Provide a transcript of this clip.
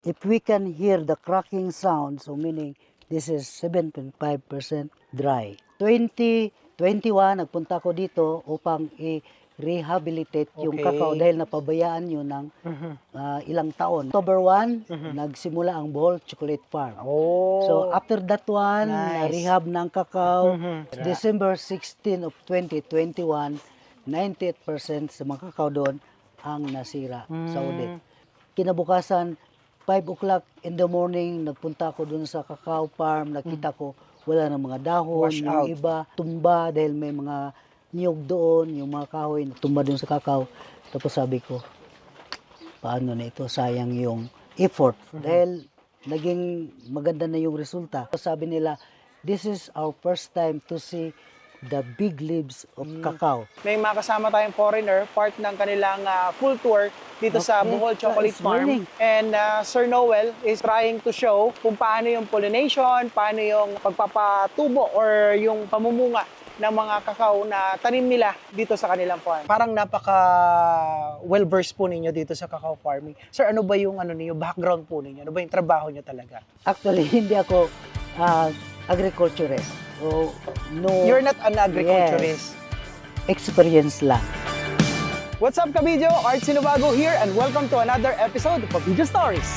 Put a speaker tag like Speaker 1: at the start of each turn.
Speaker 1: if we can hear the cracking sound, so meaning this is 7.5% dry. 2021, nagpunta ko dito upang i-rehabilitate yung
Speaker 2: Okay.
Speaker 1: kakao dahil napabayaan yun ng ilang taon. October 1, nagsimula ang Bohol Chocolate Farm.
Speaker 2: Oh.
Speaker 1: So after that one,
Speaker 2: Nice.
Speaker 1: na-rehab ng kakao.
Speaker 2: Mhm.
Speaker 1: December 16 of 2021, 98% sa mga kakao doon ang nasira sa audit. Kinabukasan, 5 o'clock in the morning, nagpunta ako doon sa kakao farm, nakita ko wala ng mga dahon,
Speaker 2: Wash
Speaker 1: yung
Speaker 2: out.
Speaker 1: iba tumba dahil may mga niyog doon, yung mga kahoy tumba doon sa kakao. Tapos sabi ko, paano na ito, sayang yung effort dahil naging maganda na yung resulta. Sabi nila, this is our first time to see the big leaves of cacao.
Speaker 2: May mga kasama tayong foreigner, part ng kanilang full tour dito sa
Speaker 1: Okay.
Speaker 2: Bohol Chocolate
Speaker 1: It's
Speaker 2: Farm.
Speaker 1: raining.
Speaker 2: And Sir Noel is trying to show kung paano yung pollination, paano yung pagpapatubo or yung pamumunga ng mga kakao na tanim nila dito sa kanilang farm. Parang napaka well-versed po ninyo dito sa cacao farming. Sir, ano ba yung background po ninyo? Ano ba yung trabaho nyo talaga?
Speaker 1: Actually, hindi ako agriculturist. So, no
Speaker 2: You're not an agriculturist.
Speaker 1: experience lang.
Speaker 2: What's up, Kabidyo? Art Sinubago here and welcome to another episode of Kabidyo Stories.